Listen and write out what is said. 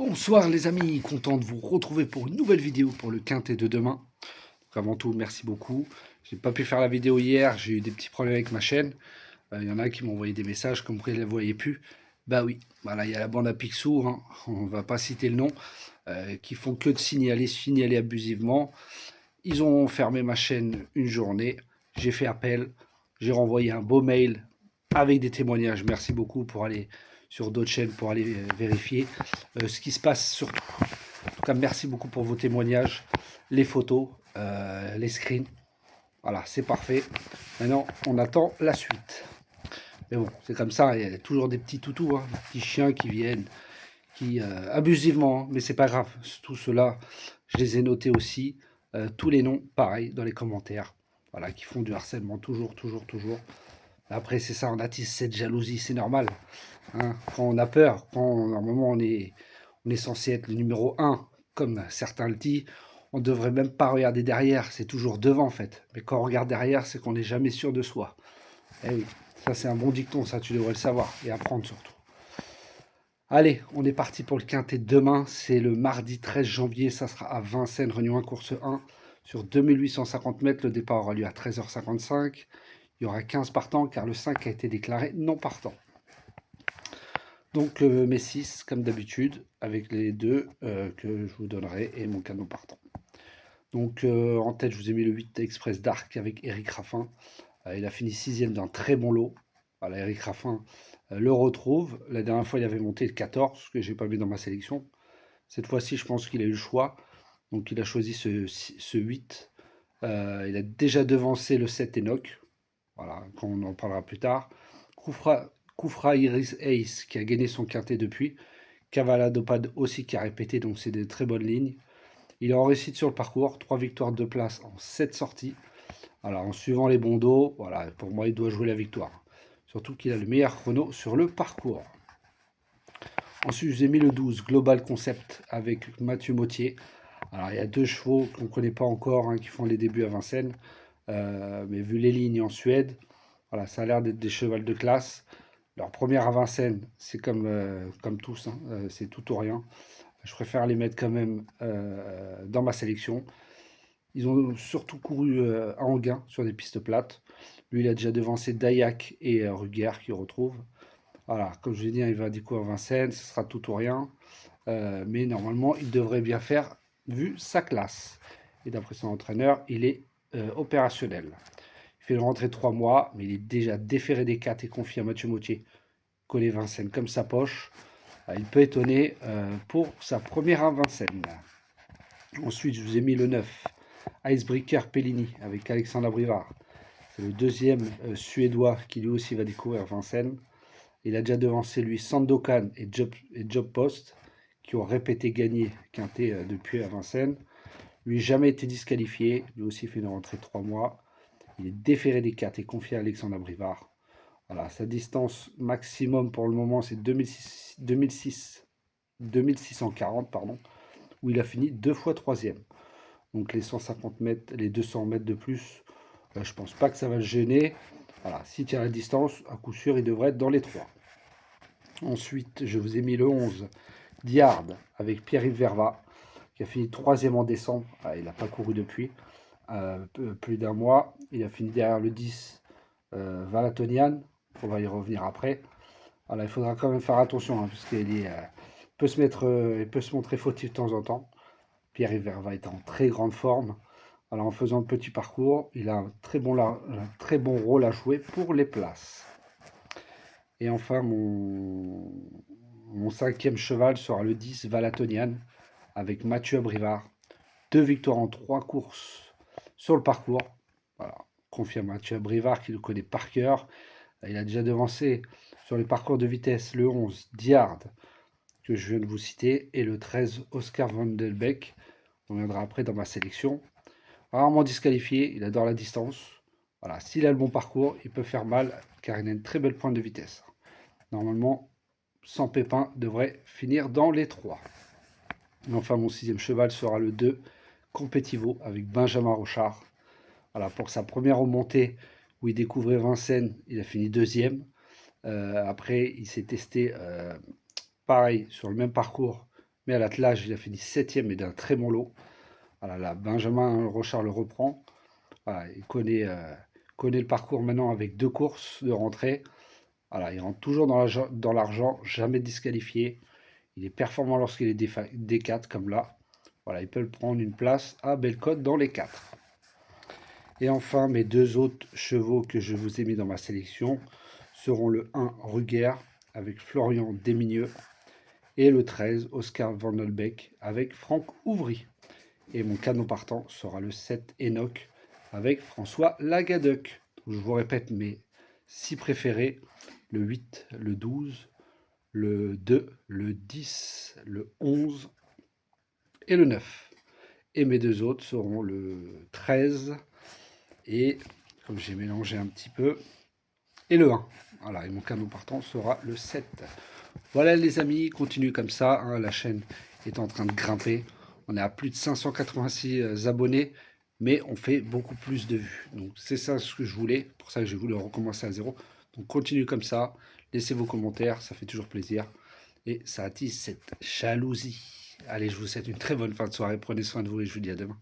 Bonsoir les amis, content de vous retrouver pour une nouvelle vidéo pour le quintet de demain. Donc avant tout, merci beaucoup. J'ai pas pu faire la vidéo hier, j'ai eu des petits problèmes avec ma chaîne. Il y en a qui m'ont envoyé des messages comme quoi ils ne la voyaient plus. Bah oui, voilà, il y a la bande à Picsou, hein, on va pas citer le nom, qui font que de signaler abusivement. Ils ont fermé ma chaîne une journée, j'ai fait appel, j'ai renvoyé un beau mail avec des témoignages. Merci beaucoup pour aller sur d'autres chaînes pour aller vérifier ce qui se passe surtout. En tout cas, merci beaucoup pour vos témoignages, les photos, les screens. Voilà, c'est parfait. Maintenant, on attend la suite. Mais bon, c'est comme ça, il y a toujours des petits toutous, hein, des petits chiens qui viennent, qui abusivement, hein, mais c'est pas grave. Tout cela, je les ai notés aussi. Tous les noms, pareil, dans les commentaires. Voilà, qui font du harcèlement, toujours, toujours, toujours. Après, c'est ça, on attise cette jalousie, c'est normal. Hein. Quand on a peur, quand normalement on est censé être le numéro un, comme certains le disent, on ne devrait même pas regarder derrière, c'est toujours devant en fait. Mais quand on regarde derrière, c'est qu'on n'est jamais sûr de soi. Eh oui, ça c'est un bon dicton, ça tu devrais le savoir, et apprendre surtout. Allez, on est parti pour le quintet de demain, c'est le mardi 13 janvier, ça sera à Vincennes, Réunion 1, course 1, sur 2850 mètres, le départ aura lieu à 13h55. Il y aura 15 partants car le 5 a été déclaré non partant. Donc mes 6 comme d'habitude avec les deux que je vous donnerai et mon canon partant. Donc en tête je vous ai mis le 8 Express Dark avec Eric Raffin. Il a fini 6e d'un très bon lot. Voilà, Eric Raffin le retrouve. La dernière fois il avait monté le 14 que j'ai pas mis dans ma sélection. Cette fois-ci je pense qu'il a eu le choix. Donc il a choisi ce 8. Il a déjà devancé le 7 Enoch. Voilà, quand on en parlera plus tard. Koufra Iris Ace qui a gagné son quintet depuis. Cavaladopad aussi qui a répété, donc c'est des très bonnes lignes. Il est en réussite sur le parcours, 3 victoires de place en 7 sorties. Alors en suivant les bons dos, voilà, pour moi il doit jouer la victoire. Surtout qu'il a le meilleur chrono sur le parcours. Ensuite, j'ai mis le 12, Global Concept avec Mathieu Mottier. Alors il y a deux chevaux qu'on ne connaît pas encore, hein, qui font les débuts à Vincennes. Mais vu les lignes en Suède, voilà, ça a l'air d'être des chevals de classe. Leur première à Vincennes, c'est comme tous, hein, c'est tout ou rien. Je préfère les mettre quand même dans ma sélection. Ils ont surtout couru à Anguin sur des pistes plates. Lui, il a déjà devancé Dayak et Ruger qui retrouve. Voilà, comme je l'ai dit, il va découvrir Vincennes, ce sera tout ou rien. Mais normalement, il devrait bien faire vu sa classe. Et d'après son entraîneur, il est opérationnel. Il fait une rentrée de 3 mois, mais il est déjà déféré des 4 et confié à Mathieu Mottier. Connaît Vincennes comme sa poche. Il peut étonner pour sa première à Vincennes. Ensuite, je vous ai mis le 9, Icebreaker Pellini avec Alexandre Brivard. C'est le deuxième suédois qui lui aussi va découvrir Vincennes. Il a déjà devancé lui Sandokan et Job Post qui ont répété gagner quintet depuis à Vincennes. Lui jamais été disqualifié, lui aussi fait une rentrée de 3 mois. Il est déféré des 4 et confié à Alexandre Brivard. Voilà, sa distance maximum pour le moment c'est 2640, pardon, où il a fini 2 fois troisième. Donc les 150 mètres, les 200 mètres de plus, je pense pas que ça va le gêner. Voilà, s'il tient la distance, à coup sûr, il devrait être dans les 3. Ensuite, je vous ai mis le 11, Diard, avec Pierre-Yves Verva, qui a fini troisième en décembre. Ah, il n'a pas couru depuis plus d'un mois. Il a fini derrière le 10, Valatonian. On va y revenir après. Voilà, il faudra quand même faire attention, hein, parce qu'il peut il peut se montrer fautif de temps en temps. Pierre-Yves Verva est en très grande forme. Alors, en faisant le petit parcours, il a un très bon rôle à jouer pour les places. Et enfin, mon cinquième cheval sera le 10, Valatonian, avec Mathieu Abrivard. 2 victoires en 3 courses sur le parcours. Voilà, confirme Mathieu Abrivard qui le connaît par cœur. Il a déjà devancé sur les parcours de vitesse le 11, Diard, que je viens de vous citer, et le 13, Oscar Van Delbecq. On viendra après dans ma sélection. Rarement disqualifié, il adore la distance. Voilà, s'il a le bon parcours, il peut faire mal car il a une très belle pointe de vitesse. Normalement, sans pépin, devrait finir dans les 3. Enfin, mon sixième cheval sera le 2, Competivo, avec Benjamin Rochard. Voilà, pour sa première remontée où il découvrait Vincennes, il a fini deuxième. Après, il s'est testé pareil sur le même parcours, Mais à l'attelage, il a fini 7e et d'un très bon lot. Voilà, là, Benjamin Rochard le reprend. Voilà, il connaît le parcours maintenant avec 2 courses de rentrée. Voilà, il rentre toujours dans l'argent, jamais disqualifié. Il est performant lorsqu'il est D4 comme là. Voilà, il peut prendre une place à Bellecote dans les 4. Et enfin, mes 2 autres chevaux que je vous ai mis dans ma sélection seront le 1 Ruger avec Florian Desmigneux et le 13 Oscar Vandelbeck avec Franck Ouvry. Et mon canon partant sera le 7 Enoch avec François Lagadec. Je vous répète mes 6 préférés, le 8, le 12, le 2, le 10, le 11 et le 9. Et mes 2 autres seront le 13 et, comme j'ai mélangé un petit peu, et le 1. Voilà, et mon canon partant sera le 7. Voilà les amis, continue comme ça, hein, la chaîne est en train de grimper. On est à plus de 586 abonnés, mais on fait beaucoup plus de vues. Donc c'est ça ce que je voulais, pour ça que j'ai voulu recommencer à zéro. Donc continue comme ça, laissez vos commentaires, ça fait toujours plaisir. Et ça attise cette jalousie. Allez, je vous souhaite une très bonne fin de soirée, prenez soin de vous et je vous dis à demain.